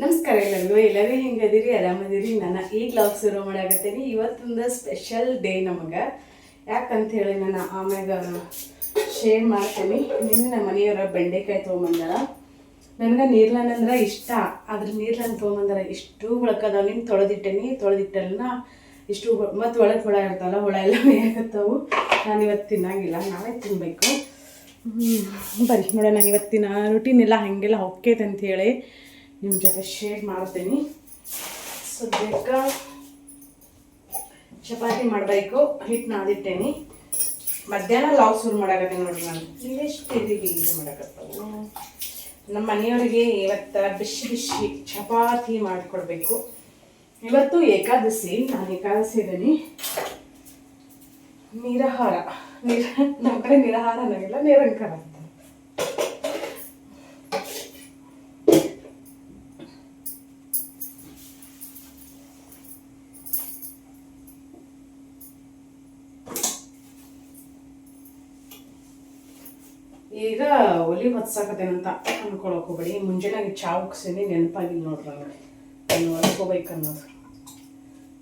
ನಮಸ್ಕಾರ ಎಲ್ಲರಿಗೂ ಹಿಂಗದಿರಿ ಆರಾಮದಿರಿ. ನಾನು ಈಗ ವ್ಲಾಗ್ ಶುರು ಮಾಡಾಕತ್ತೀನಿ. ಇವತ್ತೊಂದು ಸ್ಪೆಷಲ್ ಡೇ ನಮಗೆ. ಯಾಕಂತ ಹೇಳಿ ನಾನು ಆಮ್ಯಾಗ ಶೇರ್ ಮಾಡ್ತೀನಿ. ನಿನ್ನೆ ನಮ್ಮ ಮನೆಯವರ ಬೆಂಡೆಕಾಯಿ ತೊಗೊಂಬಂದಾರ. ನನಗೆ ನೀರ್ಲನ್ ಅಂದ್ರೆ ಇಷ್ಟ. ಅದ್ರ ನೀರ್ಲನ್ ತೊಗೊಂಬಂದಾರ. ಇಷ್ಟು ಹುಳಕದ ನಿನ್ನ ತೊಳೆದಿಟ್ಟೆಲ್ಲ ಇಷ್ಟು ಮತ್ತು ಒಳಗೆ ಹುಳ ಇರ್ತಾವಲ್ಲ, ಹುಳ ಎಲ್ಲ ಮೇಯಾಕತ್ತವು. ನಾನು ಇವತ್ತು ತಿನ್ನಂಗಿಲ್ಲ, ನಾವೇ ತಿನ್ನಬೇಕು. ಬರೀ ನೋಡ, ನಾನು ಇವತ್ತಿನ ರೂಟೀನ್ ಎಲ್ಲ ಹಾಗೆಲ್ಲ ಹೊಕ್ಕೈತೆ ಅಂಥೇಳಿ ನಿಮ್ಮ ಜೊತೆ ಶೇರ್ ಮಾಡ್ತೀನಿ. ಸದ್ಯಕ್ಕೆ ಚಪಾತಿ ಮಾಡಬೇಕು, ಹಿಟ್ಟು ನಾದಿಟ್ಟೇನಿ. ಮಧ್ಯಾಹ್ನ ಲಾಗ್ ಶುರು ಮಾಡಾಕತ್ತೀನಿ ನೋಡಿ. ನಾನು ಎಷ್ಟು ಇದು ಮಾಡಾಕತ್ತವು. ನಮ್ಮ ಮನೆಯವರಿಗೆ ಇವತ್ತು ಬಿಸಿ ಬಿಸಿ ಚಪಾತಿ ಮಾಡಿಕೊಡ್ಬೇಕು. ಇವತ್ತು ಏಕಾದಶಿ, ನಾನು ಏಕಾದಶಿ ಇದ್ದೀನಿ. ನಿರಾಹಾರ ನಮ್ಮ ಕಡೆ ನಿರಾಹಾರ ಅನ್ನೋಂಗಿಲ್ಲ, ನಿರಂಕಾರ ಅಂತ. ಈಗ ಒಲಿ ಹೊತ್ಸಾಕತ್ತೇನಂತ ಅನ್ಕೊಳಕ್ ಹೋಗ್ಬೇಡಿ. ಮುಂಜಾನೆ ಚಾ ಉಕ್ಸೀನಿ, ನೆನಪಾಗಿಲ್ಲ ನೋಡ್ರಿ ನನಗೆ. ನಾನು ಹೊಲ್ಕೋಬೇಕು ಅನ್ನೋದು.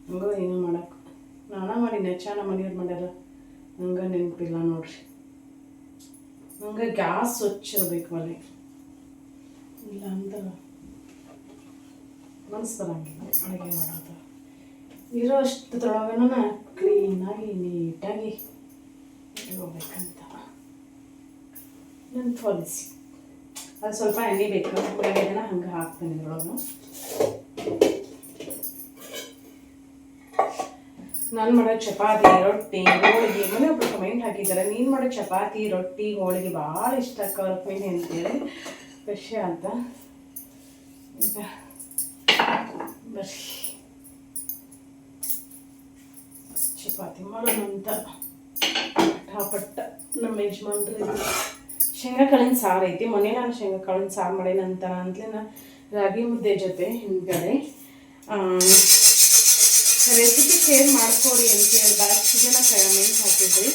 ಹಂಗ ಏನು ಮಾಡಕ್ಕೆ ನಾನಾ ಮಾಡಿನ ಚಾ ನಮ್ಮ ಮನೆಯವ್ರು ಮಾಡ್ಯಾರ, ಹಂಗೆ ನೆನಪಿಲ್ಲ ನೋಡ್ರಿ. ಹಂಗೆ ಗ್ಯಾಸ್ ಸ್ವಚ್ಛ ಇರಬೇಕು ಒಲೆ, ಇಲ್ಲ ಅಂದ್ರೆ ಮನಸ್ಸು ಬರಂಗಿಲ್ಲ ಅಡುಗೆ ಮಾಡೋದು. ಇರೋ ಅಷ್ಟೊಳಗನ ಕ್ಲೀನಾಗಿ ನೀಟಾಗಿ ಇಟ್ಕೋಬೇಕಂತ ನನ್ನ ಪಾಲಿಸಿ. ಅದು ಸ್ವಲ್ಪ ಎಣ್ಣೆ ಬೇಕು, ಉಳ್ಳಾಗಡ್ಡಿನ ಹಂಗೆ ಹಾಕ್ತೀನಿ ಇದ್ರೊಳಗೆ. ನಾನು ಮಾಡೋ ಚಪಾತಿ, ರೊಟ್ಟಿ, ಹೋಳಿಗೆ, ಮನೆಯೊಬ್ಬರು ಕಮೆಂಟ್ ಹಾಕಿದ್ದಾರೆ, ನೀನು ಮಾಡೋ ಚಪಾತಿ, ರೊಟ್ಟಿ, ಹೋಳಿಗೆ ಭಾಳ ಇಷ್ಟ ಕರ್ತೀನಿ ಅಂತೇಳಿ. ಖುಷಿ ಅಂತ. ಈಗ ಬರ್ರಿ ಚಪಾತಿ ಮಾಡೋಣ ಅಂತ ಪಟ್ಟ. ನಮ್ಮ ಯಜಮಾನ್ರು ಶೇಂಗಾ ಕಾಳಿನ ಸಾರು ಐತಿ. ಮೊನ್ನೆ ನಾನು ಶೇಂಗಾ ಕಾಳಿನ ಸಾರು ಮಾಡೇನಂತ ಅಂತಲೇ ರಾಗಿ ಮುದ್ದೆ ಜೊತೆ ಹಿಂದ್ಗಡೆ ರೆಸಿಪಿ ಶೇರ್ ಮಾಡ್ಕೊಡಿ ಅಂತೇಳಿ ಭಾಳಷ್ಟು ಜನ ಕಮೆಂಟ್ ಹಾಕಿದ್ರಿ.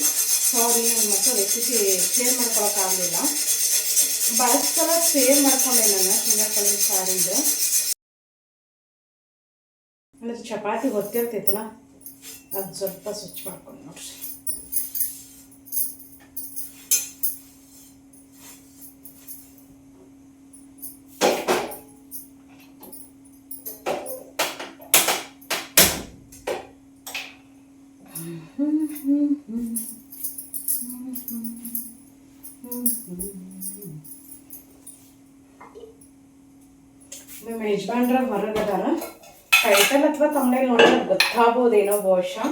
ಸಾರಿ, ಮತ್ತು ರೆಸಿಪಿ ಶೇರ್ ಮಾಡ್ಕೊಳಕ್ಕಾಗಲಿಲ್ಲ. ಭಾಳಷ್ಟು ಸಲ ಶೇರ್ ಮಾಡ್ಕೊಂಡೆ ನಾನು ಶೇಂಗಾ ಕಾಳಿನ ಸಾರಿಂದ. ಅಂದರೆ ಚಪಾತಿ ಗೊತ್ತಿರ್ತೈತಲ್ಲ, ಅದು ಸ್ವಲ್ಪ ಸ್ವಚ್ಛ ಮಾಡ್ಕೊಂಡು ನೋಡ್ರಿ. ನಮ್ಮ ಯಜಮಾನ್ರ ಹೊರಗದಾರ. ಟೈಟಲ್ ಅಥವಾ ತಮ್ಮನೇಲಿ ನೋಡಿದ್ರೆ ಗೊತ್ತಾಗ್ಬೋದೇನೋ ಬಹುಶಃ,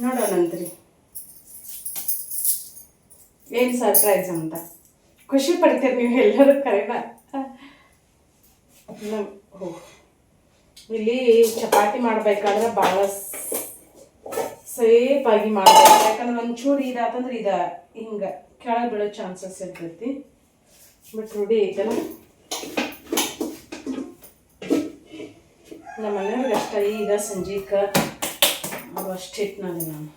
ನೋಡೋಣಂತ್ರಿ ಏನು ಸರ್ಪ್ರೈಸ್ ಅಂತ. ಖುಷಿ ಪಡ್ತೀರಿ ನೀವು ಎಲ್ಲರೂ ಕರೆನ. ಇಲ್ಲಿ ಚಪಾತಿ ಮಾಡಬೇಕಾದ್ರೆ ಭಾಳ ಸೇಫಾಗಿ ಮಾಡಬೇಕು. ಯಾಕಂದ್ರೆ ಒಂಚೂರು ಇದಾತಂದ್ರೆ ಹಿಂಗೆ ಕೆಳಗೆ ಬೀಳೋ ಚಾನ್ಸಸ್ ಇರ್ತೈತಿ. ಬಟ್ ರೂಢಿ ಐತಲ್ಲ ನಮ್ಮ ಮನೆಯವ್ರಿಗೆ ಅಷ್ಟ. ಈಗ ಸಂಜೀಕ ಅವ್ರು ಅಷ್ಟು ಹಿಟ್ಟಿನಲ್ಲಿ ನಾನು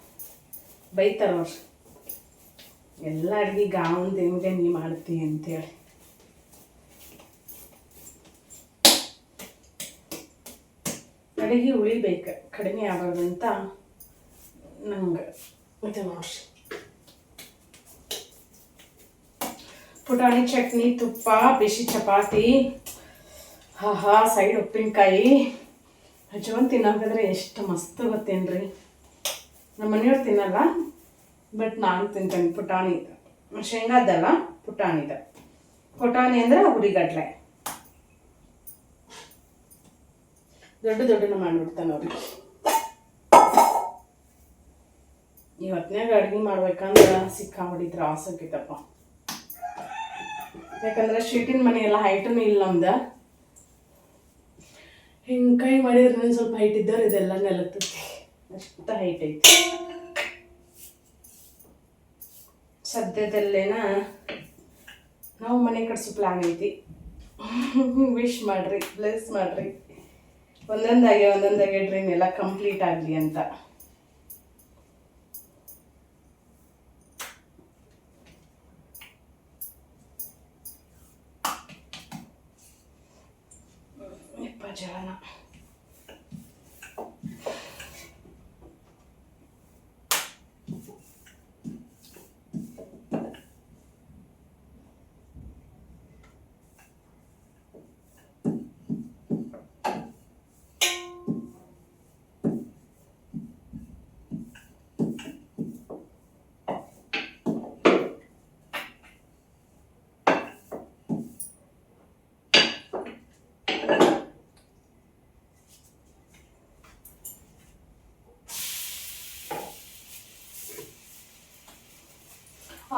ಬೈತಾರೆ ಅವ್ರು, ಎಲ್ಲ ಅಡುಗೆ ಗಾವಂದು ಹೆಂಗೆ ನೀ ಮಾಡ್ತೀವಿ ಅಂತೇಳಿ. ಅಡುಗೆ ಉಳಿಬೇಕು, ಕಡಿಮೆ ಆಗೋದಂತ ನಂಗೆ ಇದು ನೋಡ್ರಿ. ಪುಟಾಣಿ ಚಟ್ನಿ, ತುಪ್ಪ, ಬಿಸಿ ಚಪಾತಿ, ಸೈಡ್ ಉಪ್ಪಿನಕಾಯಿ ಹಚ್ಕೊಂಡು ತಿನ್ನೋಕಂದ್ರೆ ಎಷ್ಟು ಮಸ್ತ್ ಗೊತ್ತೇನ್ರಿ. ನಮ್ಮ ಮನೆಯವ್ರು ತಿನ್ನಲ್ಲ, ಬಟ್ ನಾನು ತಿಂತೇನೆ. ಪುಟಾಣಿ ಶೇಂಗಾದಲ್ಲ, ಪುಟಾಣಿದ. ಪುಟಾಣಿ ಅಂದ್ರೆ ಹುರಿಗಡ್ಲೆ ದೊಡ್ಡನ ಮಾಡಿಬಿಡ್ತಾನೆ ಅವ್ರಿಗೆ. ಈ ಹೊತ್ನ್ಯಾಗ ಅಡುಗೆ ಮಾಡ್ಬೇಕಂದ್ರೆ ಸಿಕ್ಕಾಬಿಟ್ಟಿದ್ರೆ ಆಸಕ್ಕಿತ್ತಪ್ಪ. ಯಾಕಂದ್ರೆ ಶೀಟಿನ ಮನೆ ಎಲ್ಲ ಹೈಟೂ ಇಲ್ಲ ನಮ್ದು. ಹಿಂಗೆ ಕೈ ಮಾಡಿದ್ರೆ ನಾನು ಸ್ವಲ್ಪ ಹೈಟ್ ಇದ್ದವ್ರು ಇದೆಲ್ಲ ನೆಲತ್ತೈತಿ, ಅಷ್ಟು ಹೈಟ್ ಐತಿ. ಸದ್ಯದಲ್ಲೇನ ನಾವು ಮನೆ ಕಟ್ಸೋ ಪ್ಲ್ಯಾನ್ ಐತಿ. ವಿಶ್ ಮಾಡಿರಿ, ಬ್ಲೆಸ್ ಮಾಡಿರಿ. ಒಂದೊಂದಾಗೆ ಡ್ರೀಮ್ ಎಲ್ಲ ಕಂಪ್ಲೀಟ್ ಆಗಲಿ ಅಂತ. ಜಲನ.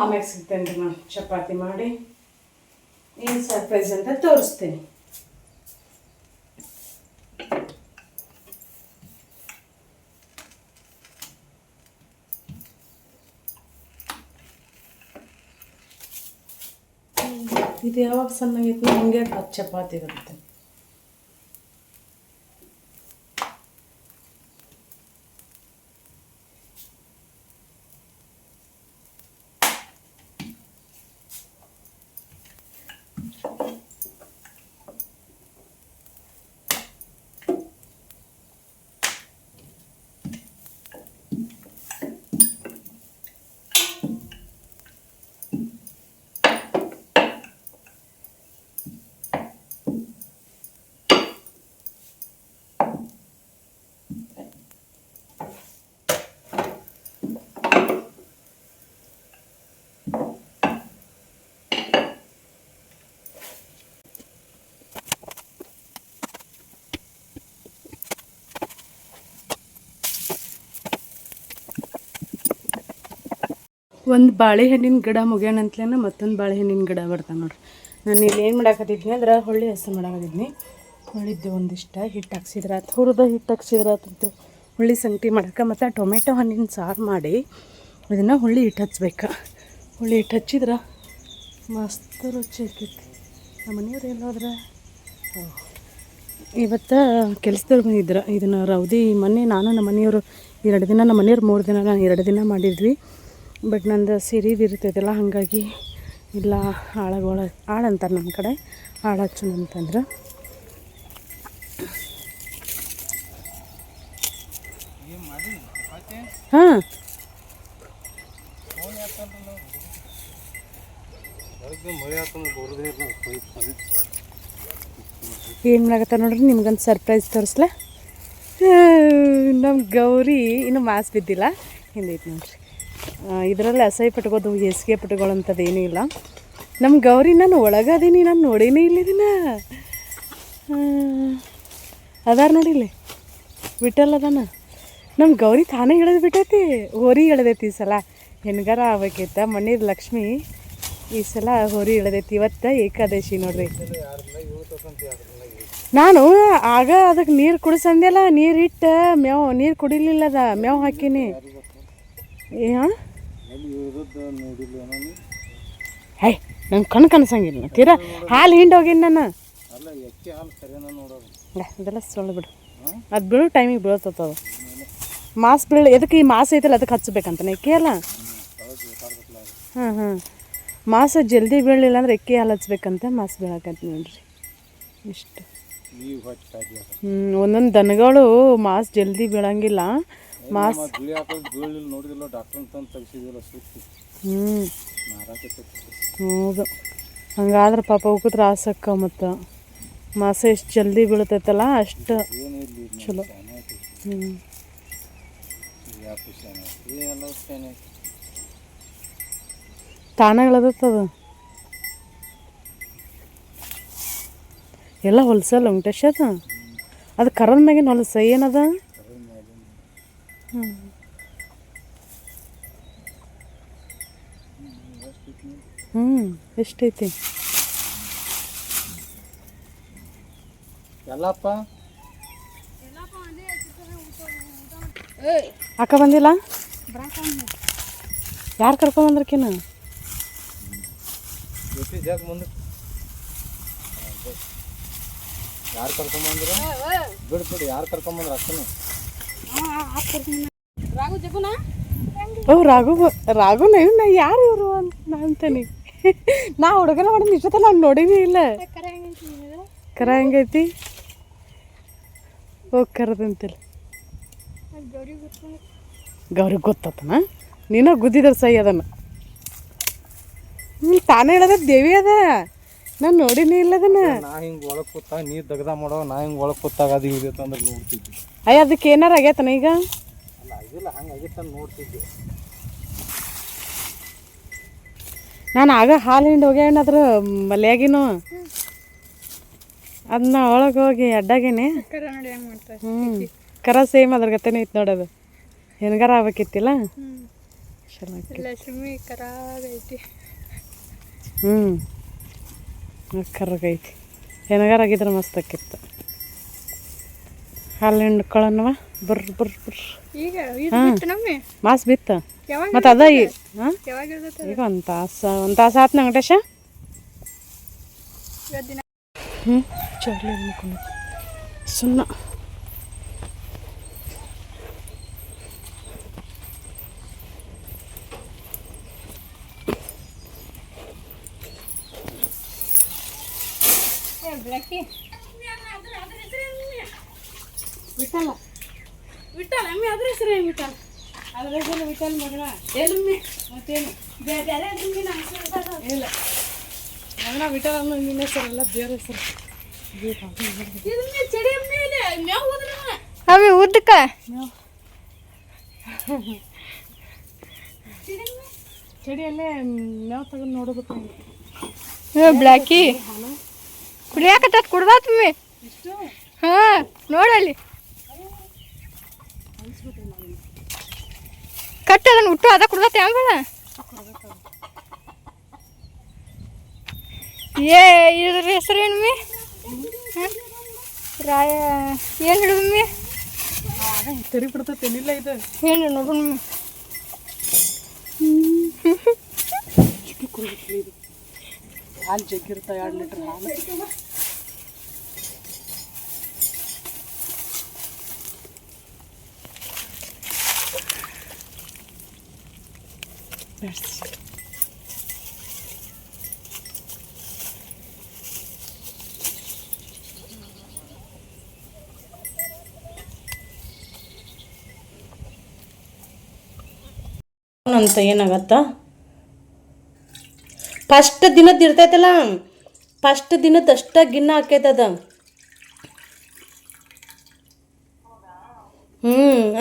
ಆಮ್ಯಾಗ ಸಿಗ್ತೇನೆ ರೀ ನಾನು ಚಪಾತಿ ಮಾಡಿ ಏನು ಸರ್ಪ್ರೈಸ್ ಅಂತ ತೋರಿಸ್ತೀನಿ. ಇದು ಯಾವಾಗ ಸಣ್ಣಗೈತಿ ಹಂಗೆ ಚಪಾತಿ ಇರುತ್ತೆ. ಒಂದು ಬಾಳೆಹಣ್ಣಿನ ಗಿಡ ಮುಗ್ಯಾಣಂತಲೇನ ಮತ್ತೊಂದು ಬಾಳೆಹಣ್ಣಿನ ಗಿಡ ಬರ್ತಾವೆ ನೋಡ್ರಿ. ನಾನು ಇಲ್ಲಿ ಏನು ಮಾಡಾಕತ್ತಿದ್ನಿ ಅಂದ್ರೆ ಹೊಳ್ಳಿ ಹೆಸರು ಮಾಡಾಕತ್ತಿದ್ನಿ. ಹೊಳ್ಳಿದ್ದು ಒಂದಿಷ್ಟ ಹಿಟ್ಟು ಹಾಕ್ಸಿದ್ರೆ ಆತು, ಹುರಿದ ಹಿಟ್ಟು ಹಾಕ್ಸಿದ್ರೆ ಆತಂತು ಹುಳ್ಳಿ ಸಂಗಟಿ ಮಾಡೋಕೆ. ಮತ್ತು ಟೊಮೆಟೊ ಹಣ್ಣಿನ ಸಾರು ಮಾಡಿ ಇದನ್ನು ಹುಳ್ಳಿ ಹಿಟ್ಟು ಹಚ್ಬೇಕು. ಹುಳ್ಳಿ ಹಿಟ್ಟು ಹಚ್ಚಿದ್ರೆ ಮಸ್ತ್ ರುಚಿ ಆಕೈತಿ. ನಮ್ಮ ಮನೆಯವ್ರು ಎಲ್ಲೋದ್ರೆ ಇವತ್ತು ಕೆಲಸದವ್ರು ಬಂದಿದ್ರು. ಇದನ್ನು ರೌದಿ ಮೊನ್ನೆ ನಾನು ನಮ್ಮ ಮನೆಯವರು 2 ದಿನ, ನಮ್ಮ ಮನೆಯವ್ರು 3 ದಿನ, ನಾನು 2 ದಿನ ಮಾಡಿದ್ವಿ. ಬಟ್ ನಂದು ಸಿರಿದು ಇರ್ತೈತಲ್ಲ, ಹಾಗಾಗಿ ಇಲ್ಲ ಆಳಂತಾರೆ ನಮ್ಮ ಕಡೆ, ಆಳು ಹಚ್ಚು ಅಂತಂದ್ರೆ. ಹಾಂ ಏನು ಮಾಡಾಕತ್ತ ನೋಡ್ರಿ, ನಿಮ್ಗೊಂದು ಸರ್ಪ್ರೈಸ್ ತೋರಿಸ್ಲ. ನಮ್ಮ ಗೌರಿ ಇನ್ನೂ ಮಾಸ್ ಬಿದ್ದಿಲ್ಲ, ಹಿಂದೈತಿ ನೋಡ್ರಿ. ಇದರಲ್ಲಿ ಅಸಹ್ಯ ಪಟ್ಕೋದು ಹೇಸಿಗೆ ಪಟ್ಕೊಳ್ಳೋಂಥದ್ದು ಏನೂ ಇಲ್ಲ. ನಮ್ಮ ಗೌರಿ ನಾನು ಒಳಗದೀನಿ, ನಾನು ನೋಡೇನೇ ಇಲ್ಲ ಇದನ್ನ. ಅದಾರ ನೋಡಿಲ್ಲಿ ಬಿಟ್ಟಲ್ಲ ಅದಾನ. ನಮ್ಮ ಗೌರಿ ತಾನೇ ಎಳೆದು ಬಿಟ್ಟೈತಿ, ಹೋರಿ ಎಳೆದೈತಿ ಈ ಸಲ. ಹೆಣ್ಗಾರ ಆಗ್ಬೇಕೈತ. ಮಣ್ಣೀರು ಲಕ್ಷ್ಮಿ ಈ ಸಲ ಹೋರಿ ಎಳೆದೈತಿ. ಇವತ್ತು ಏಕಾದಶಿ ನೋಡ್ರಿ. ನಾನು ಆಗ ಅದಕ್ಕೆ ನೀರು ಕುಡಿಸಂದೆಲ್ಲ, ನೀರು ಇಟ್ಟು ನೀರು ಕುಡಿಲಿಲ್ಲ, ಅದ ಮೇವು ಹಾಕೀನಿ. ಹಾಂ ಹೇ ನಂಗೆ ಕನಸಂಗಿಲ್ಲ. ತೀರಾ ಹಾಲು ಹಿಂಡೋಗಿನಿ ನಾನು. ಅದೆಲ್ಲ ಸುಳ್ಳು ಬಿಡು. ಅದು ಬಿಡು, ಟೈಮಿಗೆ ಬೀಳ್ತದ ಅದು. ಮಾಸ್ ಬೀಳು ಎದಕ್ಕೆ, ಈ ಮಾಸ ಐತಲ್ಲ ಅದಕ್ಕೆ ಹಚ್ಬೇಕಂತ ಎಕ್ಕೆ ಅಲ್ಲ. ಹಾಂ ಮಾಸ ಜಲ್ದಿ ಬೀಳಲಿಲ್ಲ ಅಂದ್ರೆ ಎಕ್ಕೆ ಹಾಲು ಹಚ್ಬೇಕಂತ ಮಾಸ ಬೀಳಕಂತ ನೋಡ್ರಿ. ಇಷ್ಟು ಒಂದೊಂದು ದನಗಳು ಮಾಸ್ ಜಲ್ದಿ ಬೀಳಂಗಿಲ್ಲ. ಮಾಸ್ ಹೌದು, ಹಂಗಾದ್ರೆ ಪಾಪ ಅವಕ್ಕೂ ತ್ರಾಸ ಅಕ್ಕ. ಮತ್ತು ಮಾಸ ಎಷ್ಟು ಜಲ್ದಿ ಬೀಳ್ತೈತಲ್ಲ ಅಷ್ಟು ಚಲೋ. ತಾನಾಗಳದತ್ತದ ಎಲ್ಲ ಹೊಲ್ಸಲ್ಲ ಉಂಟೆಶ ಅದು ಕರದ ಮ್ಯಾಗಿನ ಹೊಲಸ ಏನದ. ಎಷ್ಟೈತಿ ಅಕ್ಕ ಬಂದಿಲ್ಲ? ಯಾರು ಕರ್ಕೊಂಬಂದ್ರಕಿನ? ಯಾರು ಕರ್ಕೊಂಬಂದ್ರ ಬಿಡ್ಬಿಡಿ, ಯಾರು ಕರ್ಕೊಂಬಂದ್ರ ಅಕ್ಕನ. ರಾಘುನ ಇವ್ನ ಯಾರು ಇವರು ಅಂತ ನಾ ಅಂತಾನೆ. ನಾ ಹುಡುಗನ ಮಾಡಿದ ಇಷ್ಟೊತ್ತ ನಾನು ನೋಡೀನಿ ಇಲ್ಲ. ಕರ ಹೆಂಗೈತಿ? ಹೋಗಿ ಕರೆದಂತಿಲ್ಲ ಗೌರಿಗೆ ಗೊತ್ತತನ ನೀನ ಗುದ್ದಿದ್ರ ಸೈ ಅದನ್ನು ತಾನೇ ಹೇಳದ ದೇವಿ ಅದ ನಾನು ನೋಡಿನೇ ಇಲ್ಲ ಅದನ್ನ. ನಾ ಹಿಂಗೆ ಒಳಗೆ ಕೂತಾಗ ನೀರು ದಗದ ಮಾಡೋ ನಾ ಹಿಂಗೆ ಒಳಗೆ ಕೂತಾಗ ಅದು ಇಳಿದೈತೆ ಅಂದ್ರೆ ನೋಡ್ತಿದ್ದೆ. ಅಯ್ಯ ಅದಕ್ಕೆ ಏನಾರ ಆಗೈತನ ಈಗ? ಅಲ್ಲ ಆಗಿಲ್ಲ, ಹಂಗೆ ಆಗಿತ್ತು ಅಂತ ನೋಡ್ತಿದ್ದೆ. ನಾನು ಆಗ ಹಾಲು ಹಿಂಡಿ ಹೋಗ್ಯಾನದ್ರ ಮಲ್ಯಾಗಿನೂ ಅದನ್ನ ಒಳಗೆ ಹೋಗಿ ಅಡ್ಡಾಗೇನೆ ಕರ ಸೇಮ್ ಅದ್ರ ಗತೆನೇ ಐತೆ ನೋಡೋದು. ಹೆಣ್ಗಾರ ಆಗ್ಬೇಕಿತ್ತಿಲ್ಲ ಕರ್ರಗೈತಿ. ಹೆಣ್ಗಾರ ಆಗಿದ್ರೆ ಮಸ್ತ್ ಆಕಿತ್ತು. ಹಾಲು ಹಿಂಡ್ಕೊಳ್ಳೋಣವ ಬರ್ರಿ ಬರ್ರಿ ಬರ್ರಿ. ಮಾಸ್ ಬಿತ್ತ ಮತ್ತು ಅದ ಹಾಂ ಈಗ ಒಂದು ತಾಸು ಆತು ವೆಂಕಟೇಶ. ಚರ್ಲಿ ಅನ್ಕೊಂಡು ಸುಣ್ಣ ವಿಠಲ ವಿಠಲ ಅಮ್ಮಿ ಅದ್ರ ಹೆಸರು ಏನು ವಿಠಲ್? ಅದ್ರ ಹೆಸರು ವಿಠಲ್ ಮಗನ ಎಲ್ಲಮ್ಮಿ ಮತ್ತೇನು ಇಲ್ಲ ಮಗನ ವಿಠಲ ಅನ್ನೋ ನಿನ್ನ ಹೆಸರಲ್ಲ ಬೇರೆ ಹೆಸರು. ಅವಿ ಉದ್ದಕ್ಕ ಚಡಿಯಲ್ಲೇ ಮೇವು ತಗೊಂಡು ನೋಡೋದಕ್ಕೆ ಬ್ಲಾಕಿ ಕುಡಿಯಾಕತ್ತ ಕುಡ್ದಾತ್ಮಿ. ಹಾಂ ನೋಡಲ್ಲಿ ಕಟ್ಟಿ ಅದನ್ನು ಹುಟ್ಟು ಅದ ಕುಡ್ದತ್ತೆ ಆಮೇಲೆ ಇದ್ರ ಹೆಸರು ಏನು ರಾಯ ಏನು ಹಿಡಿದ್ಮಿ? ತೆರಿ ಬಿಡ್ತೇನಿಲ್ಲ ಇದು ಏನು ನೋಡೋಣ ಹಾಲು ಜಗ್ಗಿರ್ತಾವ 2 ಲೀಟ್ರ್ ಹಾಲು. ಅಂತ ಏನಾಗತ್ತಾ ಫಸ್ಟ್ ದಿನದ್ದು ಇರ್ತೈತಲ್ಲ, ಫಸ್ಟ್ ದಿನದ್ದು ಅಷ್ಟ ಗಿನ್ನ ಹಾಕೈತದ.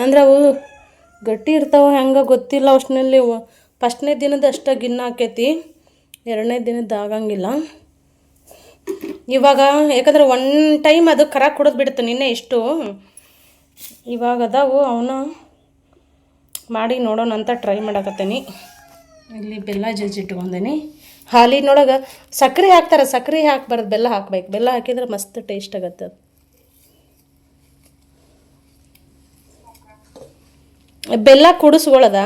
ಅಂದ್ರೆ ಅವು ಗಟ್ಟಿ ಇರ್ತಾವ ಹೆಂಗೆ ಗೊತ್ತಿಲ್ಲ. ಅಷ್ಟಿನಲ್ಲಿ ಫಸ್ಟ್ನೇ ದಿನದ ಅಷ್ಟ ಗಿನ್ನ ಹಾಕೈತಿ, 2ನೇ ದಿನದ್ದು ಆಗಂಗಿಲ್ಲ. ಇವಾಗ ಯಾಕಂದ್ರೆ ಒನ್ ಟೈಮ್ ಅದು ಕರ ಕುಡಿದು ಬಿಡುತ್ತೆ ನಿನ್ನೆ ಇಷ್ಟು. ಇವಾಗ ಅದಾವು ಅವನ್ನ ಮಾಡಿ ನೋಡೋಣ ಅಂತ ಟ್ರೈ ಮಾಡಕತ್ತೀನಿ. ಇಲ್ಲಿ ಬೆಲ್ಲ ಜಜ್ಜಿಟ್ಕೊಂಡೇನಿ. ಹಾಲಿನೊಳಗೆ ಸಕ್ಕರೆ ಹಾಕ್ತಾರೆ, ಸಕ್ಕರೆ ಹಾಕ್ಬಾರ್ದು, ಬೆಲ್ಲ ಹಾಕ್ಬೇಕು. ಬೆಲ್ಲ ಹಾಕಿದ್ರೆ ಮಸ್ತ್ ಟೇಸ್ಟ್ ಆಗತ್ತೆ. ಬೆಲ್ಲ ಕುಡಿಸ್ಕೊಳ್ಳೋದಾ?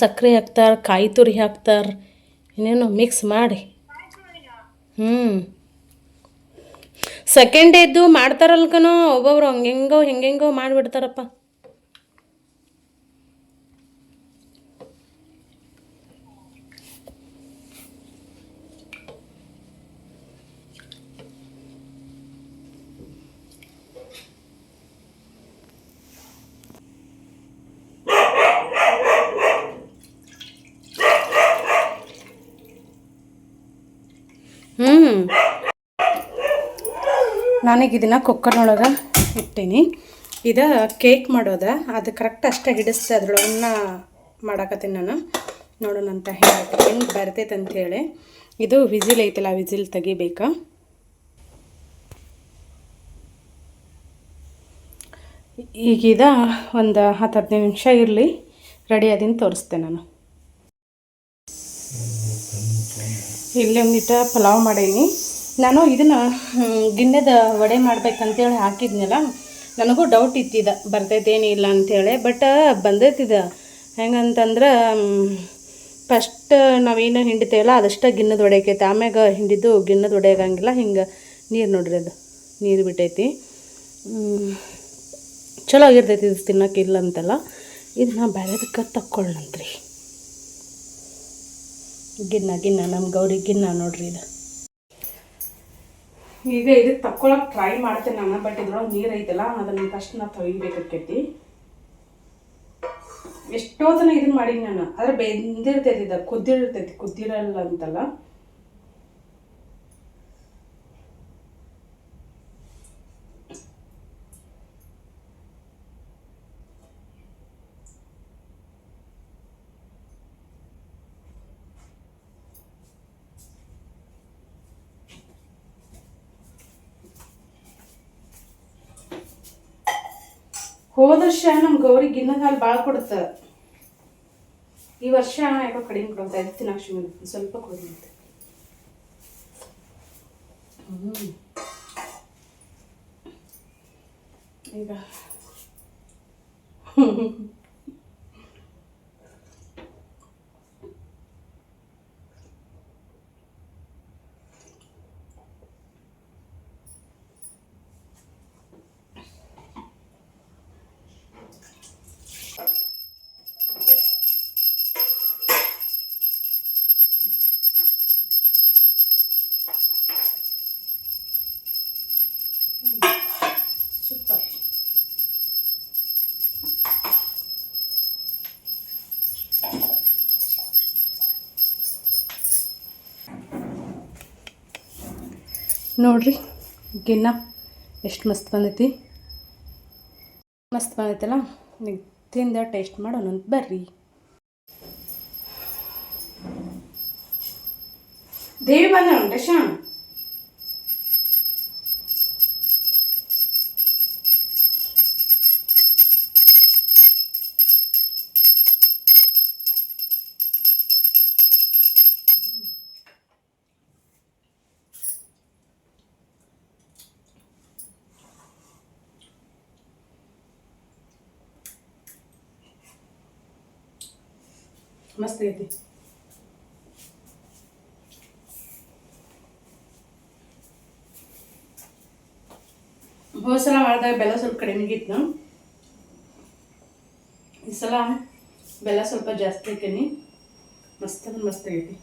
ಸಕ್ಕರೆ ಹಾಕ್ತಾರೆ, ಕಾಯಿ ತುರಿ ಹಾಕ್ತಾರೆ, ಇನ್ನೇನು ಮಿಕ್ಸ್ ಮಾಡಿ ಸೆಕೆಂಡ್ ಡೇದ್ದು ಮಾಡ್ತಾರಲ್ಕನೋ ಒಬ್ಬೊಬ್ರು ಹೆಂಗೆಂಗೋ ಮಾಡಿಬಿಡ್ತಾರಪ್ಪ. ನಾನೀಗ ಇದನ್ನು ಕುಕ್ಕರ್ನೊಳಗೆ ಇಟ್ಟೀನಿ. ಇದು ಕೇಕ್ ಮಾಡೋದ, ಅದು ಕರೆಕ್ಟ್ ಅಷ್ಟೇ ಹಿಡಿಸ್ತೆ. ಅದ್ರೊಳಗನ್ನ ಮಾಡಾಕತ್ತೀನಿ ನಾನು. ನೋಡೋಣ ಅಂತ ಹೆಂಗೆ ಬರ್ತೈತೆ ಅಂಥೇಳಿ. ಇದು ವಿಸಿಲ್ ಐತಲ್ಲ, ವಿಸಿಲ್ ತೆಗಿಬೇಕಾ. ಈಗಿದ ಒಂದು 10-15 ನಿಮಿಷ ಇರಲಿ, ರೆಡಿ ಅದನ್ನು ತೋರಿಸ್ತೆ ನಾನು. ಇಲ್ಲೇ ಒಂದಿಟ್ಟು ಪಲಾವ್ ಮಾಡೀನಿ ನಾನು. ಇದನ್ನು ಗಿಣ್ಣದ ವಡೆ ಮಾಡ್ಬೇಕಂತೇಳಿ ಹಾಕಿದ್ನಲ್ಲ, ನನಗೂ ಡೌಟ್ ಇತ್ತಿದ ಬರ್ತೈತೇನಿಲ್ಲ ಅಂಥೇಳಿ. ಬಟ್ ಬಂದೈತಿದ. ಹೆಂಗಂತಂದ್ರೆ ಫಸ್ಟ್ ನಾವೇನು ಹಿಂಡಿತೇವಲ್ಲ ಅದಷ್ಟೇ ಗಿಣ್ಣದ ವಡೆ ಆಕೈತೆ. ಆಮ್ಯಾಗ ಹಿಂಡಿದ್ದು ಗಿಣ್ಣದ ವಡೆ ಆಗಂಗಿಲ್ಲ. ಹಿಂಗೆ ನೀರು ನೋಡ್ರಿ, ಅದು ನೀರು ಬಿಟ್ಟೈತಿ. ಚಲೋ ಆಗಿರ್ತೈತಿ ಇದು ತಿನ್ನೋಕ್ಕಿಲ್ಲ ಅಂತಲ್ಲ. ಇದನ್ನ ಬೇರೆದಕ್ಕೆ ತಕ್ಕೊಳ್ಳಂತ್ರಿ. ಗಿನ್ನ ನಮ್ಮ ಗೌರಿ ಗಿನ್ನ ನೋಡ್ರಿ ಇದು. ಈಗ ಇದಕ್ಕೆ ತಕ್ಕೊಳಕ್ಕೆ ಟ್ರೈ ಮಾಡ್ತೇನೆ ನಾನು, ಬಟ್ ಇದ್ರೊಳಗೆ ನೀರು ಐತಲ್ಲ ಅದನ್ನು ಫಸ್ಟ್ ನಾ ತೊಗಿಬೇಕಾಕೈತಿ. ಎಷ್ಟೋ ತನ ಇದನ್ನ ಮಾಡೀನಿ ನಾನು, ಆದರೆ ಬೆಂದಿರ್ತೈತಿ, ಇದು ಕುದ್ದಿರ್ತೈತಿ, ಕುದ್ದಿರಲ್ಲ ಅಂತಲ್ಲ. ಹೋದ ವರ್ಷ ನಮ್ಮ ಗೌರಿ ಗಿನ್ನದ ಹಾಲು ಭಾಳ ಕೊಡುತ್ತೆ, ಈ ವರ್ಷ ಯಾಕೋ ಕಡಿಮೆ ಕೊಡುತ್ತೆ. ಅದು ತಿನ್ನಕ್ಕೆ ಶುರು ಸ್ವಲ್ಪ ಕೊಡುತ್ತೆ. ಈಗ ಸೂಪರ್. ನೋಡ್ರಿ ಗಿನ್ನ ಎಷ್ಟು ಮಸ್ತ್ ಬಂದೈತಿ, ಮಸ್ತ್ ಬಂದೈತಲ್ಲ. ನೀವು ತಿಂದ ಟೇಸ್ಟ್ ಮಾಡೋಣ ಬರ್ರಿ. ದೇವಿ ಬಂದ ಟೇಷನ್ ಮಸ್ತ್ ಐತಿ. ಹೋದ ಸಲ ಮಾಡಿದಾಗ ಬೆಲ್ಲ ಸ್ವಲ್ಪ ಕಡಿಮೆ ಇತ್ತು, ಈ ಸಲ ಬೆಲ್ಲ ಸ್ವಲ್ಪ ಜಾಸ್ತಿ ಹಾಕೀನಿ. ಮಸ್ತ್ ಅಂದ್ರೆ ಮಸ್ತ್ ಆಗೈತಿ.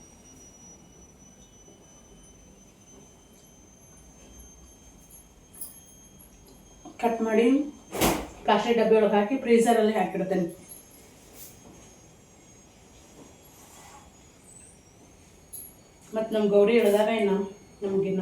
ಕಟ್ ಮಾಡಿ ಪ್ಲಾಸ್ಟಿಕ್ ಡಬ್ಬಿ ಒಳಗೆ ಹಾಕಿ ಫ್ರೀಝರಲ್ಲಿ ಹಾಕಿಡ್ತೇನೆ. ಮತ್ತು ನಮ್ಮ ಗೌರಿ ಹೇಳಿದಾಗ ಇನ್ನು ನಮಗಿನ್ನ